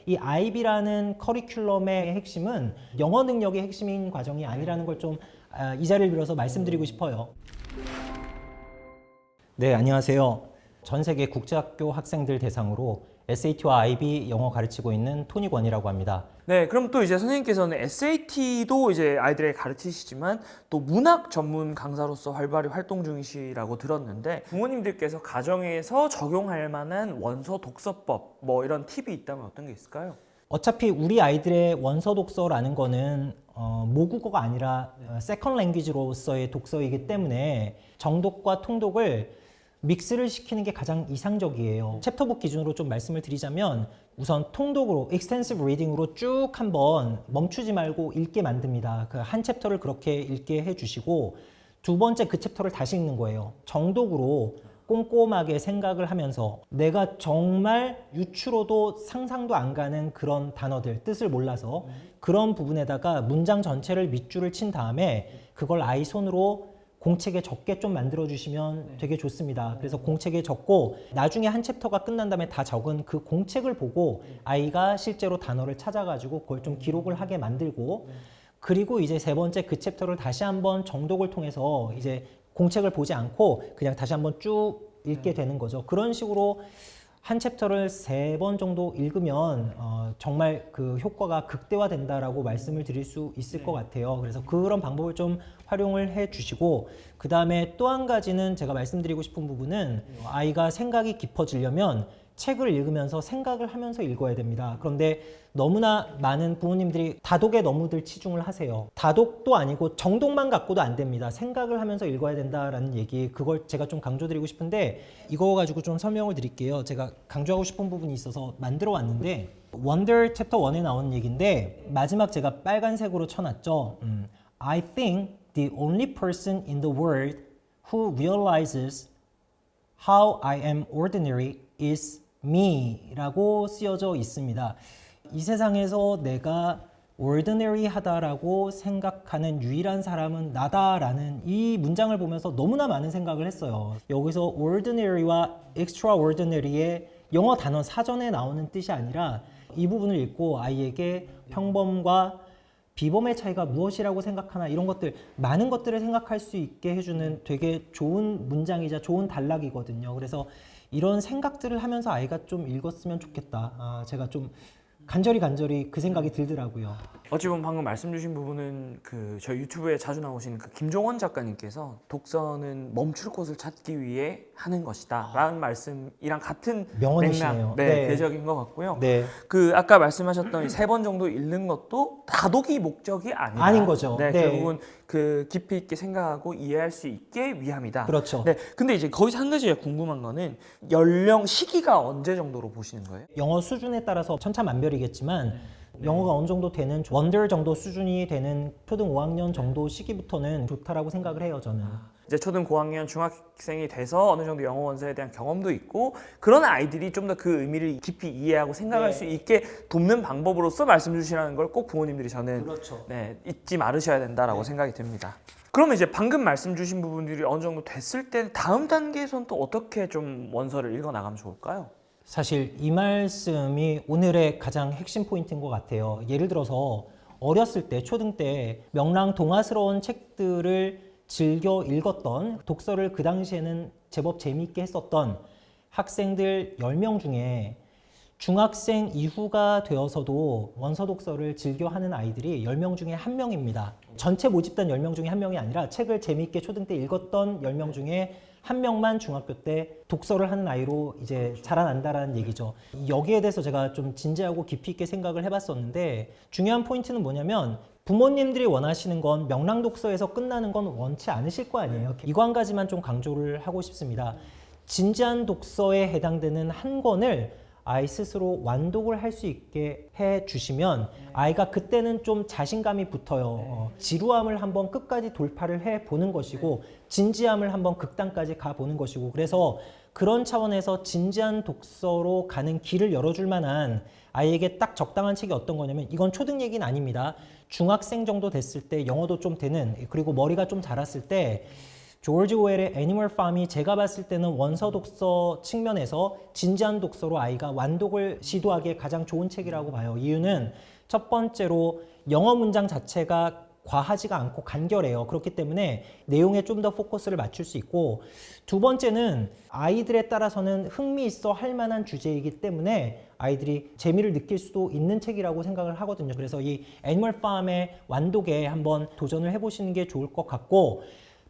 이 IB라는 커리큘럼의 핵심은 영어 능력의 핵심인 과정이 아니라는 걸 좀 이 자리를 빌어서 말씀드리고 싶어요. 네, 안녕하세요. 전 세계 국제학교 학생들 대상으로 SAT와 IB 영어 가르치고 있는 토니 권이라고 합니다. 네, 그럼 또 이제 선생님께서는 SAT도 이제 아이들에게 가르치시지만 또 문학 전문 강사로서 활발히 활동 중이시라고 들었는데 부모님들께서 가정에서 적용할 만한 원서 독서법 뭐 이런 팁이 있다면 어떤 게 있을까요? 어차피 우리 아이들의 원서 독서라는 거는 모국어가 아니라 세컨 랭귀지로서의 독서이기 때문에 정독과 통독을 믹스를 시키는 게 가장 이상적이에요. 챕터북 기준으로 좀 말씀을 드리자면 우선 통독으로 extensive reading으로 쭉 한번 멈추지 말고 읽게 만듭니다. 그 한 챕터를 그렇게 읽게 해주시고 두 번째 그 챕터를 다시 읽는 거예요. 정독으로 꼼꼼하게 생각을 하면서 내가 정말 유추로도 상상도 안 가는 그런 단어들, 뜻을 몰라서 그런 부분에다가 문장 전체를 밑줄을 친 다음에 그걸 아이 손으로 공책에 적게 좀 만들어 주시면 되게 좋습니다. 그래서 공책에 적고 나중에 한 챕터가 끝난 다음에 다 적은 그 공책을 보고 아이가 실제로 단어를 찾아가지고 그걸 좀 기록을 하게 만들고 그리고 이제 세 번째 그 챕터를 다시 한번 정독을 통해서 이제 공책을 보지 않고 그냥 다시 한번 쭉 읽게 되는 거죠. 그런 식으로 한 챕터를 3번 정도 읽으면 정말 그 효과가 극대화된다라고 말씀을 드릴 수 있을 것 같아요. 그래서 그런 방법을 좀 활용을 해 주시고 그 다음에 또 한 가지는 제가 말씀드리고 싶은 부분은 아이가 생각이 깊어지려면 책을 읽으면서 생각을 하면서 읽어야 됩니다. 그런데 너무나 많은 부모님들이 다독에 너무들 치중을 하세요. 다독도 아니고 정독만 갖고도 안 됩니다. 생각을 하면서 읽어야 된다라는 얘기, 그걸 제가 좀 강조드리고 싶은데 이거 가지고 좀 설명을 드릴게요. 제가 강조하고 싶은 부분이 있어서 만들어 왔는데 원더 챕터 1에 나오는 얘기인데 마지막 제가 빨간색으로 쳐놨죠. I think the only person in the world who realizes how I am ordinary is me 라고 쓰여져 있습니다. 이 세상에서 내가 ordinary 하다라고 생각하는 유일한 사람은 나다라는 이 문장을 보면서 너무나 많은 생각을 했어요. 여기서 ordinary와 extraordinary의 영어 단어 사전에 나오는 뜻이 아니라 이 부분을 읽고 아이에게 평범과 비범의 차이가 무엇이라고 생각하나 이런 것들 많은 것들을 생각할 수 있게 해주는 되게 좋은 문장이자 좋은 단락이거든요. 그래서 이런 생각들을 하면서 아이가 좀 읽었으면 좋겠다. 제가 좀 간절히 그 생각이 들더라고요. 어찌 보면 방금 말씀 주신 부분은 그 저희 유튜브에 자주 나오시는 그 김종원 작가님께서 독서는 멈출 곳을 찾기 위해 하는 것이다 라는 말씀이랑 같은 명언이시네요. 맥락, 대적인 것 같고요. 네. 그 아까 말씀하셨던 3번 정도 읽는 것도 다독이 목적이 아니다. 아닌 거죠. 네, 네. 결국은 그 깊이 있게 생각하고 이해할 수 있게 위함이다. 그렇죠. 네, 근데 이제 거기서 한 가지 궁금한 거는 연령 시기가 언제 정도로 보시는 거예요? 영어 수준에 따라서 천차만별이겠지만 영어가 어느 정도 되는 원더 정도 수준이 되는 초등 5학년 정도 시기부터는 좋다라고 생각을 해요, 저는. 이제 초등 고학년 중학생이 돼서 어느 정도 영어 원서에 대한 경험도 있고 그런 아이들이 좀 더 그 의미를 깊이 이해하고 생각할 수 있게 돕는 방법으로서 말씀 주시라는 걸 꼭 부모님들이 저는 그렇죠. 잊지 말으셔야 된다라고 생각이 듭니다. 그러면 이제 방금 말씀 주신 부분들이 어느 정도 됐을 때 다음 단계에서는 또 어떻게 좀 원서를 읽어 나가면 좋을까요? 사실 이 말씀이 오늘의 가장 핵심 포인트인 것 같아요. 예를 들어서 어렸을 때, 초등 때 명랑동화스러운 책들을 즐겨 읽었던 독서를 그 당시에는 제법 재미있게 했었던 학생들 10명 중에 중학생 이후가 되어서도 원서 독서를 즐겨 하는 아이들이 10명 중에 1명입니다. 전체 모집단 10명 중에 1명이 아니라 책을 재미있게 초등 때 읽었던 10명 중에 1명만 중학교 때 독서를 하는 아이로 이제 자라난다라는 얘기죠. 여기에 대해서 제가 좀 진지하고 깊이 있게 생각을 해봤었는데 중요한 포인트는 뭐냐면 부모님들이 원하시는 건 명랑 독서에서 끝나는 건 원치 않으실 거 아니에요. 이거 한 가지만 좀 강조를 하고 싶습니다. 진지한 독서에 해당되는 한 권을 아이 스스로 완독을 할 수 있게 해 주시면 아이가 그때는 좀 자신감이 붙어요. 지루함을 한번 끝까지 돌파를 해 보는 것이고 진지함을 한번 극단까지 가 보는 것이고 그래서 그런 차원에서 진지한 독서로 가는 길을 열어줄 만한 아이에게 딱 적당한 책이 어떤 거냐면 이건 초등 얘기는 아닙니다. 중학생 정도 됐을 때 영어도 좀 되는 그리고 머리가 좀 자랐을 때 조지 오웰의 애니멀 팜이 제가 봤을 때는 원서 독서 측면에서 진지한 독서로 아이가 완독을 시도하기에 가장 좋은 책이라고 봐요. 이유는 첫 번째로 영어 문장 자체가 과하지가 않고 간결해요. 그렇기 때문에 내용에 좀 더 포커스를 맞출 수 있고, 두 번째는 아이들에 따라서는 흥미있어 할 만한 주제이기 때문에 아이들이 재미를 느낄 수도 있는 책이라고 생각을 하거든요. 그래서 이 애니멀 팜의 완독에 한번 도전을 해보시는 게 좋을 것 같고,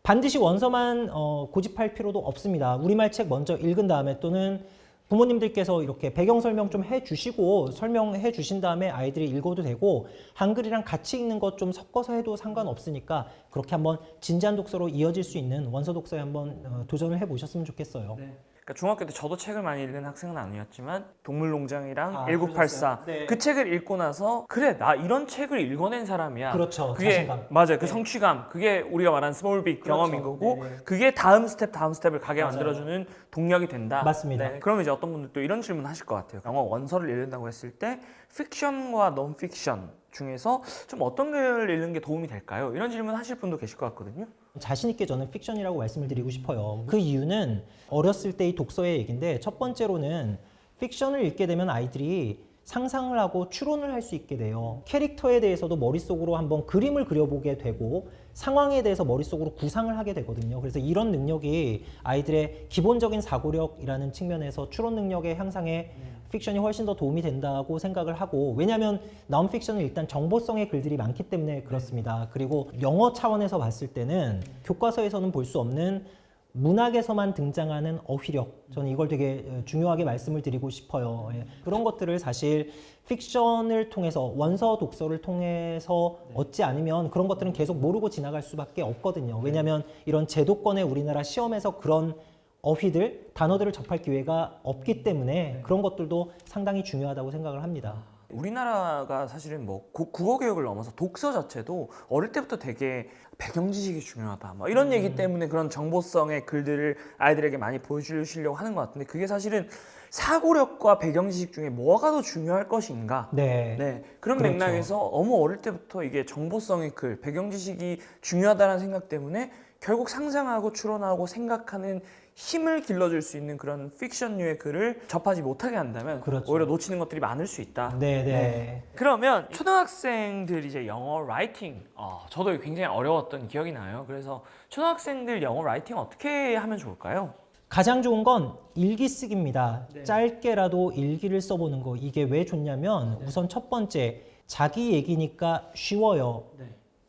반드시 원서만 고집할 필요도 없습니다. 우리말 책 먼저 읽은 다음에 또는 부모님들께서 이렇게 배경 설명 좀 해주시고 설명해 주신 다음에 아이들이 읽어도 되고, 한글이랑 같이 읽는 것 좀 섞어서 해도 상관없으니까 그렇게 한번 진지한 독서로 이어질 수 있는 원서 독서에 한번 도전을 해보셨으면 좋겠어요. 네. 그러니까 중학교 때 저도 책을 많이 읽는 학생은 아니었지만 동물농장이랑 아, 1984 네. 그 책을 읽고 나서 그래 나 이런 책을 읽어낸 사람이야. 그렇죠. 그게 자신감. 맞아요. 그 네. 성취감 그게 우리가 말하는 스몰 빅 그렇죠. 경험인 거고 네네. 그게 다음 스텝을 가게 맞아요. 만들어주는 동력이 된다. 맞습니다. 네. 그러면 이제 어떤 분들 또 이런 질문 하실 것 같아요. 영어 원서를 읽는다고 했을 때 픽션과 논픽션 중에서 좀 어떤 걸 읽는 게 도움이 될까요? 이런 질문 하실 분도 계실 것 같거든요. 자신 있게 저는 픽션이라고 말씀을 드리고 싶어요. 그 이유는 어렸을 때의 독서의 얘기인데, 첫 번째로는 픽션을 읽게 되면 아이들이 상상을 하고 추론을 할 수 있게 돼요. 캐릭터에 대해서도 머릿속으로 한번 그림을 그려보게 되고 상황에 대해서 머릿속으로 구상을 하게 되거든요. 그래서 이런 능력이 아이들의 기본적인 사고력이라는 측면에서 추론 능력의 향상에 픽션이 훨씬 더 도움이 된다고 생각을 하고, 왜냐하면 나온픽션은 일단 정보성의 글들이 많기 때문에 그렇습니다. 그리고 영어 차원에서 봤을 때는 교과서에서는 볼 수 없는 문학에서만 등장하는 어휘력, 저는 이걸 되게 중요하게 말씀을 드리고 싶어요. 예. 그런 것들을 사실 픽션을 통해서, 원서 독서를 통해서 얻지 않으면 그런 것들은 계속 모르고 지나갈 수밖에 없거든요. 왜냐하면 이런 제도권의 우리나라 시험에서 그런 어휘들, 단어들을 접할 기회가 없기 때문에 그런 것들도 상당히 중요하다고 생각을 합니다. 우리나라가 사실은 뭐 국어 교육을 넘어서 독서 자체도 어릴 때부터 되게 배경 지식이 중요하다. 뭐 이런 얘기 때문에 그런 정보성의 글들을 아이들에게 많이 보여주시려고 하는 것 같은데, 그게 사실은 사고력과 배경 지식 중에 뭐가 더 중요할 것인가? 네. 그런 그렇죠. 맥락에서 너무 어릴 때부터 이게 정보성의 글, 배경 지식이 중요하다는 생각 때문에 결국 상상하고 추론하고 생각하는 힘을 길러줄 수 있는 그런 픽션류의 글을 접하지 못하게 한다면 그렇죠. 오히려 놓치는 것들이 많을 수 있다. 네. 그러면 초등학생들 이제 영어 라이팅, 저도 굉장히 어려웠던 기억이 나요. 그래서 초등학생들 영어 라이팅 어떻게 하면 좋을까요? 가장 좋은 건 일기 쓰기입니다. 짧게라도 일기를 써보는 거. 이게 왜 좋냐면 우선 첫 번째, 자기 얘기니까 쉬워요.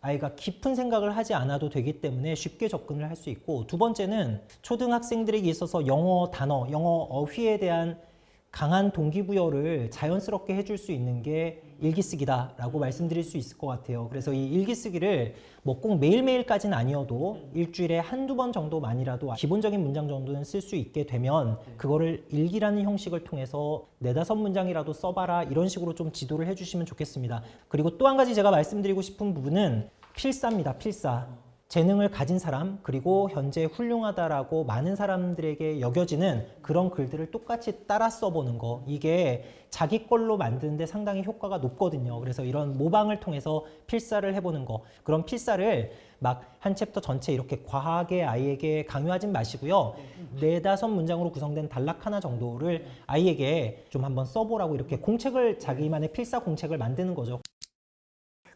아이가 깊은 생각을 하지 않아도 되기 때문에 쉽게 접근을 할 수 있고, 두 번째는 초등학생들에게 있어서 영어 단어, 영어 어휘에 대한 강한 동기부여를 자연스럽게 해줄 수 있는 게 일기쓰기다라고 말씀드릴 수 있을 것 같아요. 그래서 이 일기쓰기를 뭐 꼭 매일매일까지는 아니어도 일주일에 한두 번 정도만이라도 기본적인 문장 정도는 쓸 수 있게 되면 그거를 일기라는 형식을 통해서 4-5문장이라도 써봐라, 이런 식으로 좀 지도를 해주시면 좋겠습니다. 그리고 또 한 가지 제가 말씀드리고 싶은 부분은 필사입니다. 필사. 재능을 가진 사람, 그리고 현재 훌륭하다라고 많은 사람들에게 여겨지는 그런 글들을 똑같이 따라 써보는 거, 이게 자기 걸로 만드는데 상당히 효과가 높거든요. 그래서 이런 모방을 통해서 필사를 해보는 거, 그런 필사를 막 한 챕터 전체 이렇게 과하게 아이에게 강요하진 마시고요. 4-5문장으로 구성된 단락 하나 정도를 아이에게 좀 한번 써보라고 이렇게 공책을, 자기만의 필사 공책을 만드는 거죠.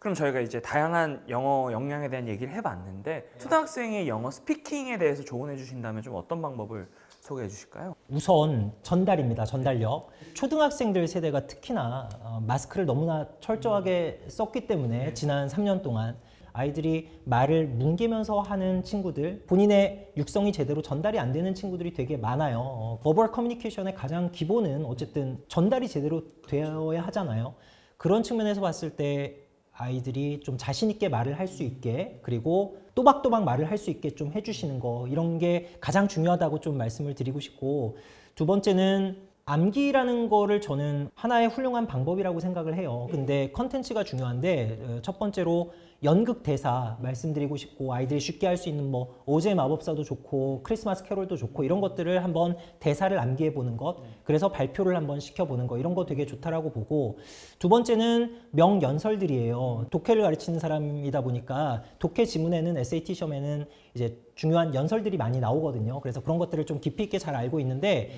그럼 저희가 이제 다양한 영어 역량에 대한 얘기를 해봤는데, 초등학생의 영어 스피킹에 대해서 조언해 주신다면 좀 어떤 방법을 소개해 주실까요? 우선 전달입니다. 전달력. 초등학생들 세대가 특히나 마스크를 너무나 철저하게 썼기 때문에 지난 3년 동안 아이들이 말을 뭉개면서 하는 친구들, 본인의 육성이 제대로 전달이 안 되는 친구들이 되게 많아요. 버벌 커뮤니케이션의 가장 기본은 어쨌든 전달이 제대로 되어야 하잖아요. 그런 측면에서 봤을 때 아이들이 좀 자신 있게 말을 할 수 있게, 그리고 또박또박 말을 할 수 있게 좀 해주시는 거, 이런 게 가장 중요하다고 좀 말씀을 드리고 싶고, 두 번째는 암기라는 거를 저는 하나의 훌륭한 방법이라고 생각을 해요. 근데 컨텐츠가 중요한데 첫 번째로 연극 대사 말씀드리고 싶고 아이들이 쉽게 할 수 있는 뭐 오즈의 마법사도 좋고 크리스마스 캐롤도 좋고 이런 것들을 한번 대사를 암기해 보는 것, 그래서 발표를 한번 시켜보는 거, 이런 거 되게 좋다라고 보고, 두 번째는 명연설들이에요. 독해를 가르치는 사람이다 보니까 독해 지문에는 SAT 시험에는 이제 중요한 연설들이 많이 나오거든요. 그래서 그런 것들을 좀 깊이 있게 잘 알고 있는데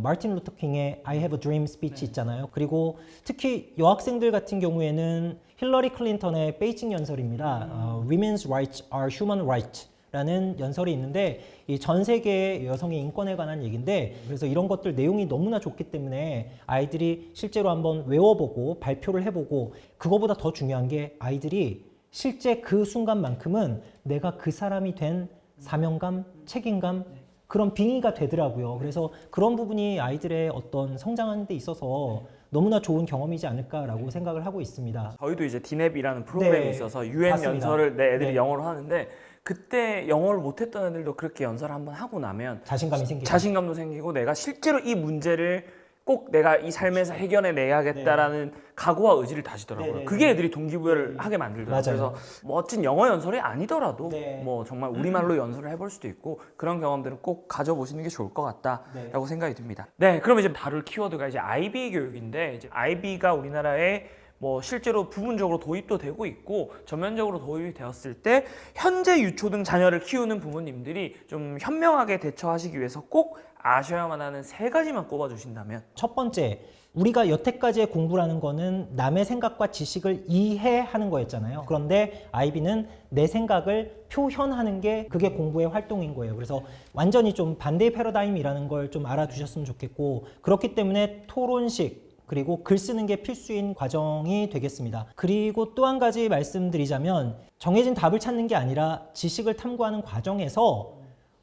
마틴 루터 킹의 I have a dream 스피치 있잖아요. 그리고 특히 여학생들 같은 경우에는 힐러리 클린턴의 베이징 연설입니다. Women's rights are human rights 라는 연설이 있는데 이 전 세계의 여성의 인권에 관한 얘기인데, 그래서 이런 것들 내용이 너무나 좋기 때문에 아이들이 실제로 한번 외워보고 발표를 해보고, 그거보다 더 중요한 게 아이들이 실제 그 순간만큼은 내가 그 사람이 된 사명감, 책임감, 그런 빙의가 되더라고요. 그래서 그런 부분이 아이들의 어떤 성장하는 데 있어서 너무나 좋은 경험이지 않을까라고 생각을 하고 있습니다. 저희도 이제 디넵이라는 프로그램이 네, 있어서 UN 맞습니다. 연설을 내 애들이 네. 영어로 하는데, 그때 영어를 못했던 애들도 그렇게 연설을 한번 하고 나면 자신감이 생기죠. 자신감도 생기고 내가 실제로 이 문제를 꼭 내가 이 삶에서 해결해내야겠다라는 각오와 의지를 다지더라고요. 네. 그게 애들이 동기부여를 하게 만들더라고요. 맞아요. 그래서 멋진 영어 연설이 아니더라도 네. 뭐 정말 우리말로 연설을 해볼 수도 있고, 그런 경험들은 꼭 가져보시는 게 좋을 것 같다라고 생각이 듭니다. 네, 그럼 이제 다룰 키워드가 이제 IB 교육인데, 이제 IB가 우리나라에 뭐 실제로 부분적으로 도입도 되고 있고 전면적으로 도입이 되었을 때 현재 유초등 자녀를 키우는 부모님들이 좀 현명하게 대처하시기 위해서 꼭 아셔야만 하는 3가지만 꼽아주신다면. 첫 번째, 우리가 여태까지의 공부라는 거는 남의 생각과 지식을 이해하는 거였잖아요. 그런데 IB는 내 생각을 표현하는 게 그게 공부의 활동인 거예요. 그래서 완전히 좀 반대의 패러다임이라는 걸 좀 알아두셨으면 좋겠고, 그렇기 때문에 토론식, 그리고 글 쓰는 게 필수인 과정이 되겠습니다. 그리고 또 한 가지 말씀드리자면, 정해진 답을 찾는 게 아니라 지식을 탐구하는 과정에서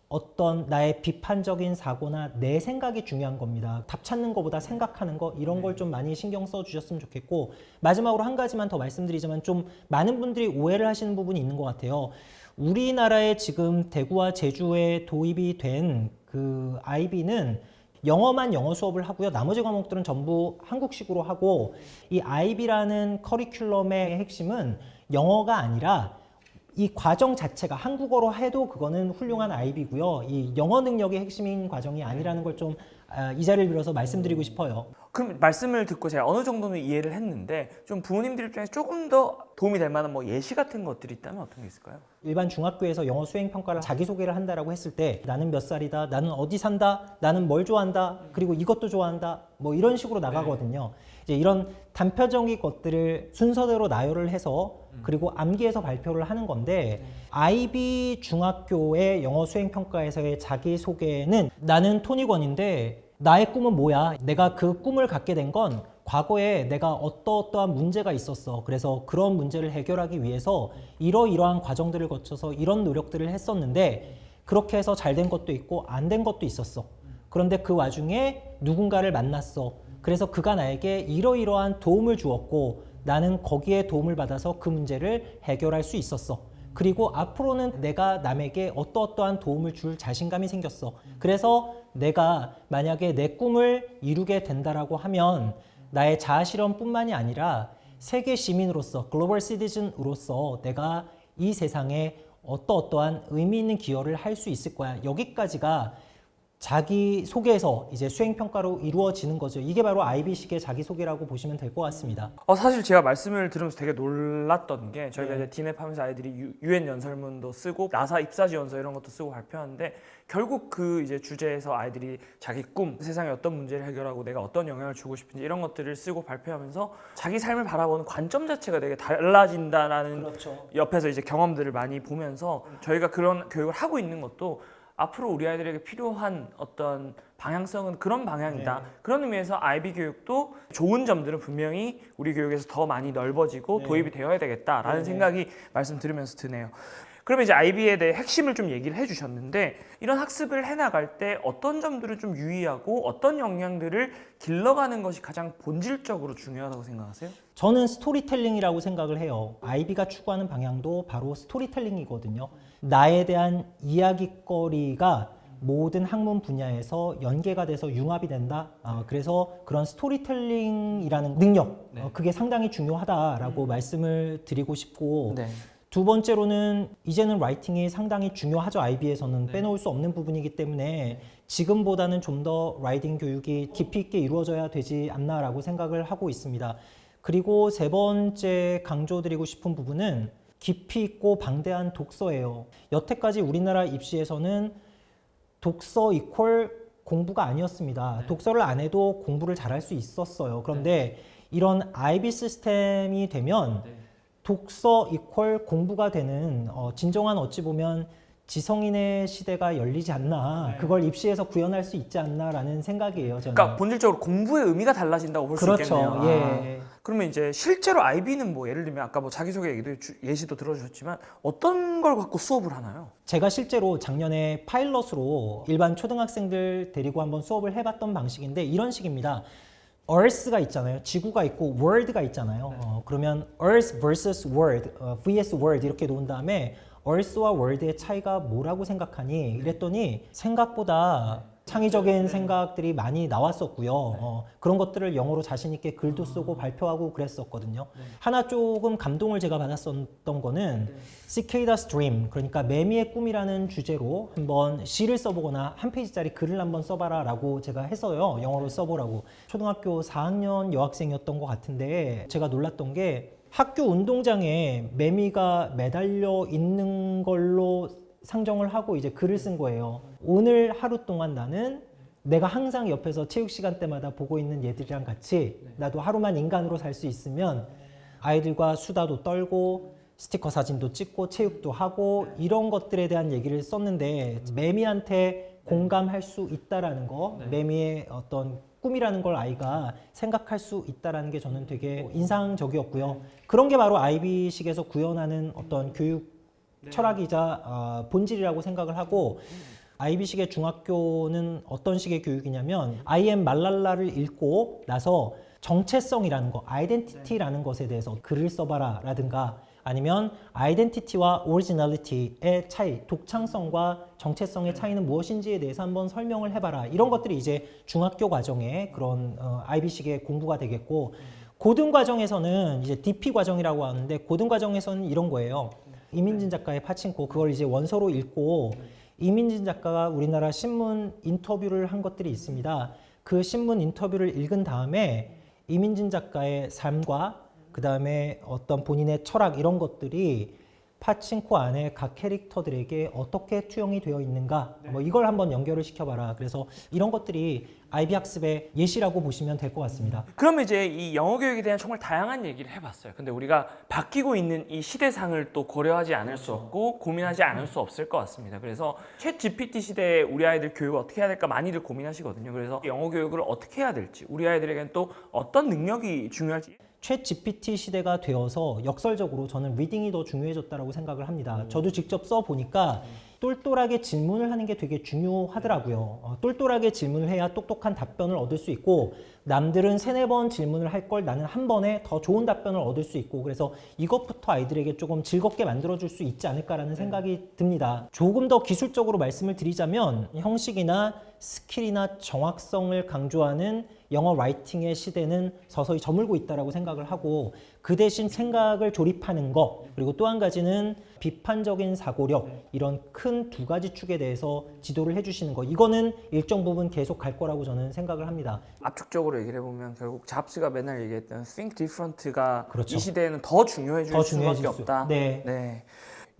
어떤 나의 비판적인 사고나 내 생각이 중요한 겁니다. 답 찾는 것보다 생각하는 거, 이런 걸 좀 많이 신경 써 주셨으면 좋겠고, 마지막으로 한 가지만 더 말씀드리자면, 좀 많은 분들이 오해를 하시는 부분이 있는 것 같아요. 우리나라에 지금 대구와 제주에 도입이 된 그 IB는 영어만 영어 수업을 하고요. 나머지 과목들은 전부 한국식으로 하고, 이 IB라는 커리큘럼의 핵심은 영어가 아니라 이 과정 자체가 한국어로 해도 그거는 훌륭한 IB고요. 이 영어 능력이 핵심인 과정이 아니라는 걸 좀 이 자리를 빌어서 말씀드리고 싶어요. 그럼 말씀을 듣고 제가 어느 정도는 이해를 했는데, 좀 부모님들 입장에서 조금 더 도움이 될 만한 뭐 예시 같은 것들이 있다면 어떤 게 있을까요? 일반 중학교에서 영어 수행 평가를 자기소개를 한다라고 했을 때, 나는 몇 살이다, 나는 어디 산다, 나는 뭘 좋아한다, 그리고 이것도 좋아한다, 뭐 이런 식으로 나가거든요. 이제 이런 단편적인 것들을 순서대로 나열을 해서 그리고 암기해서 발표를 하는 건데, IB 중학교의 영어 수행 평가에서의 자기소개는 나는 토니건인데 나의 꿈은 뭐야? 내가 그 꿈을 갖게 된 건 과거에 내가 어떠한 문제가 있었어. 그래서 그런 문제를 해결하기 위해서 이러이러한 과정들을 거쳐서 이런 노력들을 했었는데, 그렇게 해서 잘 된 것도 있고 안 된 것도 있었어. 그런데 그 와중에 누군가를 만났어. 그래서 그가 나에게 이러이러한 도움을 주었고 나는 거기에 도움을 받아서 그 문제를 해결할 수 있었어. 그리고 앞으로는 내가 남에게 어떠한 도움을 줄 자신감이 생겼어. 그래서 내가 만약에 내 꿈을 이루게 된다라고 하면 나의 자아실현뿐만이 아니라 세계 시민으로서, 글로벌 시티즌으로서 내가 이 세상에 어떠한 의미 있는 기여를 할 수 있을 거야. 여기까지가 자기소개에서 이제 수행평가로 이루어지는 거죠. 이게 바로 IB식의 자기소개라고 보시면 될 것 같습니다. 사실 제가 말씀을 들으면서 되게 놀랐던 게, 저희가 이제 디넵 하면서 아이들이 UN 연설문도 쓰고 나사 입사지원서 이런 것도 쓰고 발표하는데, 결국 그 이제 주제에서 아이들이 자기 꿈, 세상에 어떤 문제를 해결하고 내가 어떤 영향을 주고 싶은지 이런 것들을 쓰고 발표하면서 자기 삶을 바라보는 관점 자체가 되게 달라진다라는, 그렇죠. 옆에서 이제 경험들을 많이 보면서 저희가 그런 교육을 하고 있는 것도 앞으로 우리 아이들에게 필요한 어떤 방향성은 그런 방향이다. 그런 의미에서 IB 교육도 좋은 점들은 분명히 우리 교육에서 더 많이 넓어지고 도입이 되어야 되겠다라는 생각이 말씀 들으면서 드네요. 그러면 이제 IB에 대해 핵심을 좀 얘기를 해주셨는데, 이런 학습을 해나갈 때 어떤 점들을 좀 유의하고 어떤 역량들을 길러가는 것이 가장 본질적으로 중요하다고 생각하세요? 저는 스토리텔링이라고 생각을 해요. IB가 추구하는 방향도 바로 스토리텔링이거든요. 나에 대한 이야기거리가 모든 학문 분야에서 연계가 돼서 융합이 된다. 그래서 그런 스토리텔링이라는 능력, 그게 상당히 중요하다라고 말씀을 드리고 싶고 네. 두 번째로는 이제는 라이팅이 상당히 중요하죠. IB에서는 빼놓을 수 없는 부분이기 때문에 지금보다는 좀 더 라이팅 교육이 깊이 있게 이루어져야 되지 않나라고 생각을 하고 있습니다. 그리고 세 번째 강조드리고 싶은 부분은 깊이 있고 방대한 독서예요. 여태까지 우리나라 입시에서는 독서 이퀄 공부가 아니었습니다. 독서를 안 해도 공부를 잘할 수 있었어요. 그런데 이런 IB 시스템이 되면 독서 이퀄 공부가 되는 진정한 어찌 보면 지성인의 시대가 열리지 않나, 그걸 입시에서 구현할 수 있지 않나라는 생각이에요. 저는. 그러니까 본질적으로 공부의 의미가 달라진다고 볼 수 그렇죠. 있겠네요. 예. 그러면 이제 실제로 IB는 뭐 예를 들면 아까 뭐 자기소개 얘기도 예시도 들어주셨지만 어떤 걸 갖고 수업을 하나요? 제가 실제로 작년에 파일럿으로 일반 초등학생들 데리고 한번 수업을 해봤던 방식인데 이런 식입니다. Earth가 있잖아요. 지구가 있고 World가 있잖아요. 그러면 Earth vs World, vs World 이렇게 놓은 다음에 Earth와 World의 차이가 뭐라고 생각하니? 이랬더니 생각보다 창의적인 생각들이 많이 나왔었고요. 그런 것들을 영어로 자신 있게 글도 쓰고 발표하고 그랬었거든요. 하나 조금 감동을 제가 받았었던 거는 Cicada's Dream, 그러니까 매미의 꿈이라는 주제로 한번 시를 써보거나 한 페이지짜리 글을 한번 써봐라 라고 제가 해서요. 영어로 써보라고. 초등학교 4학년 여학생이었던 것 같은데 제가 놀랐던 게 학교 운동장에 매미가 매달려 있는 걸로 상정을 하고 이제 글을 쓴 거예요. 오늘 하루 동안 나는 내가 항상 옆에서 체육 시간 때마다 보고 있는 얘들이랑 같이 나도 하루만 인간으로 살 수 있으면 아이들과 수다도 떨고 스티커 사진도 찍고 체육도 하고 이런 것들에 대한 얘기를 썼는데 매미한테 공감할 수 있다라는 거, 매미의 어떤 꿈이라는 걸 아이가 생각할 수 있다라는 게 저는 되게 인상적이었고요. 그런 게 바로 IB식에서 구현하는 어떤 교육 철학이자 본질이라고 생각을 하고 IB식의 중학교는 어떤 식의 교육이냐면 I am 말랄라를 읽고 나서 정체성이라는 거, 아이덴티티라는 것에 대해서 글을 써봐라 라든가 아니면 아이덴티티와 오리지널리티의 차이, 독창성과 정체성의 차이는 무엇인지에 대해서 한번 설명을 해봐라. 이런 것들이 이제 중학교 과정의 그런 IB식의 공부가 되겠고 고등 과정에서는 이제 DP 과정이라고 하는데 고등 과정에서는 이런 거예요. 이민진 작가의 파친코, 그걸 이제 원서로 읽고 이민진 작가가 우리나라 신문 인터뷰를 한 것들이 있습니다. 그 신문 인터뷰를 읽은 다음에 이민진 작가의 삶과 그 다음에 어떤 본인의 철학 이런 것들이 파친코 안에 각 캐릭터들에게 어떻게 투영이 되어 있는가 뭐 이걸 한번 연결을 시켜봐라. 그래서 이런 것들이 IB 학습의 예시라고 보시면 될 것 같습니다. 그러면 이제 이 영어 교육에 대한 정말 다양한 얘기를 해봤어요. 근데 우리가 바뀌고 있는 이 시대상을 또 고려하지 않을 수 없고 고민하지 않을 수 없을 것 같습니다. 그래서 챗 GPT 시대에 우리 아이들 교육을 어떻게 해야 될까 많이들 고민하시거든요. 그래서 영어 교육을 어떻게 해야 될지 우리 아이들에게는 또 어떤 능력이 중요할지 챗 GPT 시대가 되어서 역설적으로 저는 리딩이 더 중요해졌다고 생각을 합니다. 저도 직접 써보니까 똘똘하게 질문을 하는 게 되게 중요하더라고요. 똘똘하게 질문을 해야 똑똑한 답변을 얻을 수 있고 남들은 3-4번 질문을 할 걸 나는 한 번에 더 좋은 답변을 얻을 수 있고 그래서 이것부터 아이들에게 조금 즐겁게 만들어줄 수 있지 않을까라는 생각이 듭니다. 조금 더 기술적으로 말씀을 드리자면 형식이나 스킬이나 정확성을 강조하는 영어 라이팅의 시대는 서서히 저물고 있다고 생각을 하고 그 대신 생각을 조립하는 것 그리고 또 한 가지는 비판적인 사고력 이런 큰 2가지 축에 대해서 지도를 해주시는 것 이거는 일정 부분 계속 갈 거라고 저는 생각을 합니다. 압축적으로 얘기를 해보면 결국 잡스가 맨날 얘기했던 think different가 그렇죠. 이 시대에는 더 중요해질 더 수밖에 중요해질 없다. 네.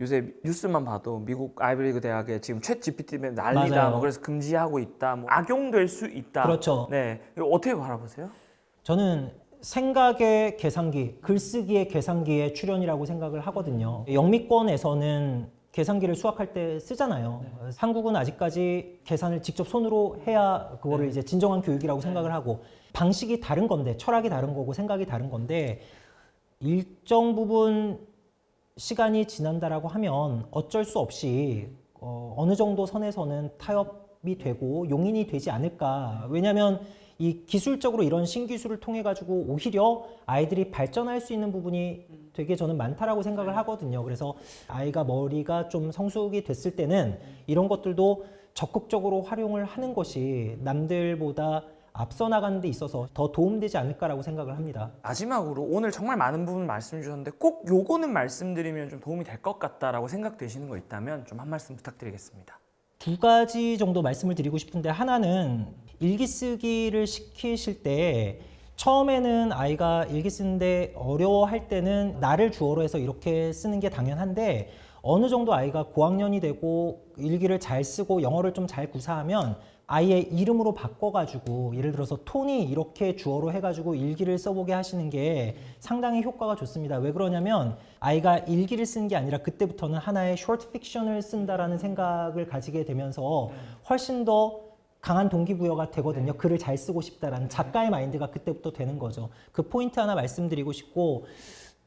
요새 뉴스만 봐도 미국 아이비리그 대학에 지금 챗 GPT 때문에 난리다. 맞아요. 뭐 그래서 금지하고 있다. 뭐 악용될 수 있다. 그렇죠. 네, 이거 어떻게 바라보세요? 저는 생각의 계산기, 글쓰기의 계산기의 출현이라고 생각을 하거든요. 영미권에서는 계산기를 수학할 때 쓰잖아요. 한국은 아직까지 계산을 직접 손으로 해야 그거를 이제 진정한 교육이라고 생각을 하고 방식이 다른 건데 철학이 다른 거고 생각이 다른 건데 일정 부분 시간이 지난다라고 하면 어쩔 수 없이 어느 정도 선에서는 타협이 되고 용인이 되지 않을까. 왜냐하면 이 기술적으로 이런 신기술을 통해 가지고 오히려 아이들이 발전할 수 있는 부분이 되게 저는 많다라고 생각을 하거든요. 그래서 아이가 머리가 좀 성숙이 됐을 때는 이런 것들도 적극적으로 활용을 하는 것이 남들보다 앞서 나가는 데 있어서 더 도움되지 않을까라고 생각을 합니다. 마지막으로 오늘 정말 많은 부분 말씀 주셨는데 꼭 요거는 말씀드리면 좀 도움이 될 것 같다라고 생각되시는 거 있다면 좀 한 말씀 부탁드리겠습니다. 두 가지 정도 말씀을 드리고 싶은데, 하나는 일기 쓰기를 시키실 때 처음에는 아이가 일기 쓰는데 어려워할 때는 나를 주어로 해서 이렇게 쓰는 게 당연한데, 어느 정도 아이가 고학년이 되고 일기를 잘 쓰고 영어를 좀 잘 구사하면 아이의 이름으로 바꿔가지고, 예를 들어서 토니 이렇게 주어로 해가지고 일기를 써보게 하시는 게 상당히 효과가 좋습니다. 왜 그러냐면 아이가 일기를 쓰는 게 아니라 그때부터는 하나의 쇼트 픽션을 쓴다라는 생각을 가지게 되면서 훨씬 더 강한 동기부여가 되거든요. 글을 잘 쓰고 싶다라는 작가의 마인드가 그때부터 되는 거죠. 그 포인트 하나 말씀드리고 싶고,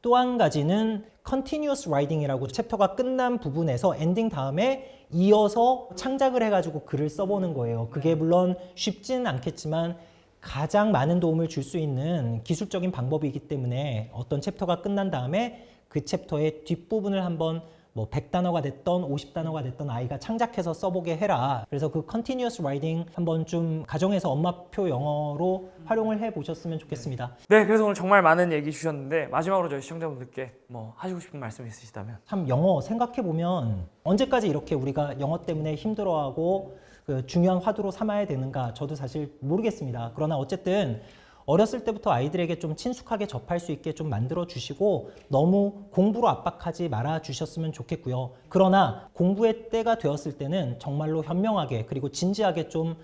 또 한 가지는 continuous writing이라고 챕터가 끝난 부분에서 엔딩 다음에 이어서 창작을 해가지고 글을 써보는 거예요. 그게 물론 쉽지는 않겠지만 가장 많은 도움을 줄 수 있는 기술적인 방법이기 때문에 어떤 챕터가 끝난 다음에 그 챕터의 뒷부분을 한번 뭐 100단어가 됐던 50단어가 됐던 아이가 창작해서 써보게 해라. 그래서 그 continuous writing 한번 좀 가정에서 엄마표 영어로 활용을 해 보셨으면 좋겠습니다. 네, 그래서 오늘 정말 많은 얘기 주셨는데 마지막으로 저희 시청자분들께 뭐 하시고 싶은 말씀 있으시다면. 참 영어 생각해 보면 언제까지 이렇게 우리가 영어 때문에 힘들어하고 그 중요한 화두로 삼아야 되는가, 저도 사실 모르겠습니다. 그러나 어쨌든 어렸을 때부터 아이들에게 좀 친숙하게 접할 수 있게 좀 만들어 주시고 너무 공부로 압박하지 말아 주셨으면 좋겠고요. 그러나 공부의 때가 되었을 때는 정말로 현명하게 그리고 진지하게 좀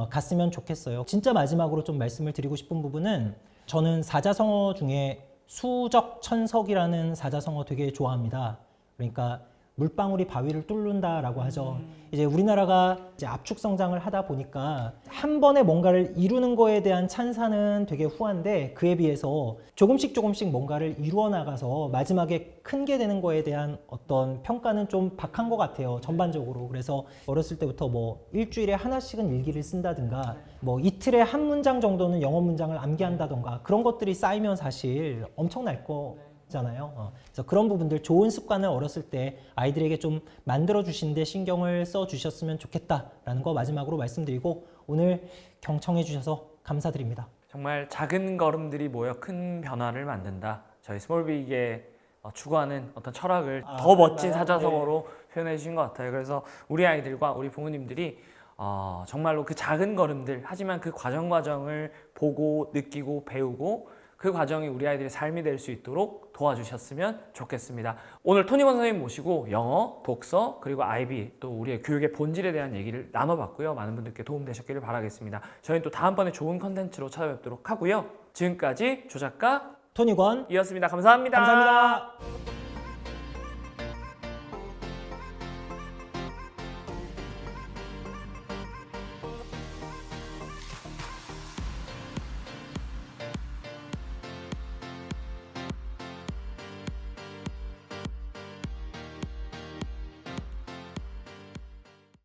갔으면 좋겠어요. 진짜 마지막으로 좀 말씀을 드리고 싶은 부분은, 저는 사자성어 중에 수적천석이라는 사자성어 되게 좋아합니다. 그러니까 물방울이 바위를 뚫는다라고 하죠. 이제 우리나라가 이제 압축 성장을 하다 보니까 한 번에 뭔가를 이루는 거에 대한 찬사는 되게 후한데, 그에 비해서 조금씩 뭔가를 이루어 나가서 마지막에 큰 게 되는 거에 대한 어떤 평가는 좀 박한 것 같아요, 전반적으로. 그래서 어렸을 때부터 뭐 일주일에 하나씩은 일기를 쓴다든가, 뭐 이틀에 한 문장 정도는 영어 문장을 암기한다던가, 그런 것들이 쌓이면 사실 엄청날 거 잖아요. 그래서 그런 부분들, 좋은 습관을 어렸을 때 아이들에게 좀 만들어 주시는데 신경을 써 주셨으면 좋겠다라는 거 마지막으로 말씀드리고, 오늘 경청해 주셔서 감사드립니다. 정말 작은 걸음들이 모여 큰 변화를 만든다. 저희 스몰빅의 추구하는 어떤 철학을 더 멋진 사자성어로 표현해 주신 것 같아요. 그래서 우리 아이들과 우리 부모님들이 정말로 그 작은 걸음들, 하지만 그 과정을 보고 느끼고 배우고 그 과정이 우리 아이들의 삶이 될 수 있도록 도와주셨으면 좋겠습니다. 오늘 토니건 선생님 모시고 영어, 독서, 그리고 IB, 또 우리의 교육의 본질에 대한 얘기를 나눠봤고요. 많은 분들께 도움되셨기를 바라겠습니다. 저희는 또 다음번에 좋은 컨텐츠로 찾아뵙도록 하고요. 지금까지 조작가 토니건이었습니다. 감사합니다. 감사합니다.